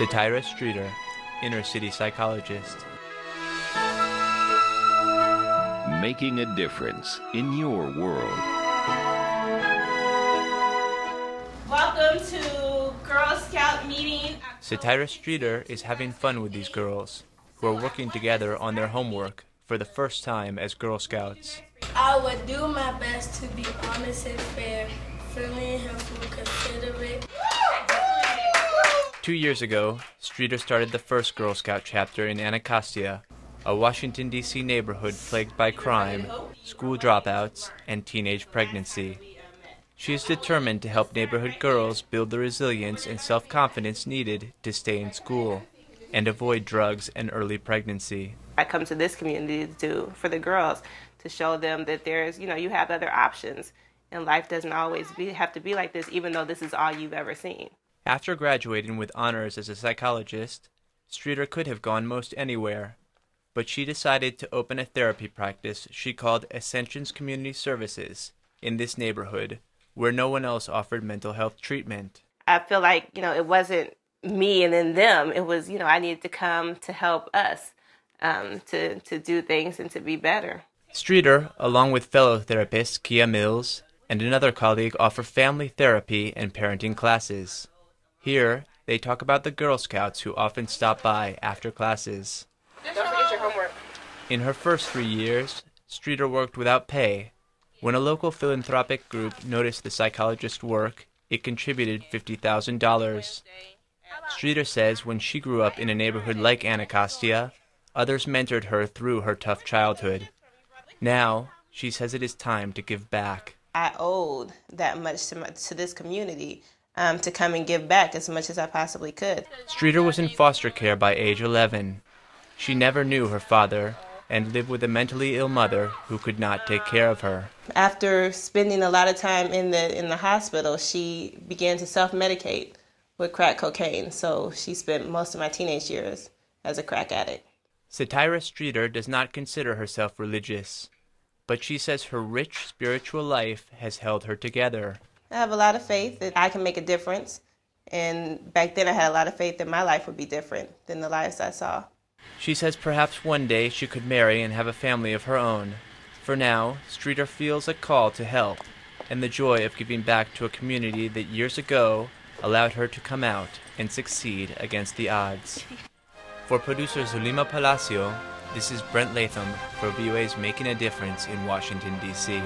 Streeter, inner city psychologist. Making a difference in your world. Welcome to Girl Scout meeting. Satira Streeter is having fun with these girls, who are working together on their homework for the first time as Girl Scouts. I would do my best to be honest and fair, friendly and helpful, considerate. 2 years ago, Streeter started the first Girl Scout chapter in Anacostia, a Washington, D.C. neighborhood plagued by crime, school dropouts, and teenage pregnancy. She is determined to help neighborhood girls build the resilience and self-confidence needed to stay in school and avoid drugs and early pregnancy. I come to this community for the girls, to show them that there's, you have other options, and life doesn't always have to be like this, even though this is all you've ever seen. After graduating with honors as a psychologist, Streeter could have gone most anywhere, but she decided to open a therapy practice she called Ascensions Community Services in this neighborhood, where no one else offered mental health treatment. I feel like, it wasn't me and then them. It was, I needed to come to help us to do things and to be better. Streeter, along with fellow therapist Kia Mills and another colleague, offer family therapy and parenting classes. Here, they talk about the Girl Scouts who often stop by after classes. Don't forget your homework. In her first 3 years, Streeter worked without pay. When a local philanthropic group noticed the psychologist's work, it contributed $50,000. Streeter says when she grew up in a neighborhood like Anacostia, others mentored her through her tough childhood. Now, she says it is time to give back. I owed that much to this community to come and give back as much as I possibly could. Streeter was in foster care by age 11. She never knew her father and lived with a mentally ill mother who could not take care of her. After spending a lot of time in the hospital, she began to self-medicate with crack cocaine, so she spent most of my teenage years as a crack addict. Satira Streeter does not consider herself religious, but she says her rich spiritual life has held her together. I have a lot of faith that I can make a difference, and back then I had a lot of faith that my life would be different than the lives I saw. She says perhaps one day she could marry and have a family of her own. For now, Streeter feels a call to help and the joy of giving back to a community that years ago allowed her to come out and succeed against the odds. For producer Zulima Palacio, this is Brent Latham for VOA's Making a Difference in Washington, D.C.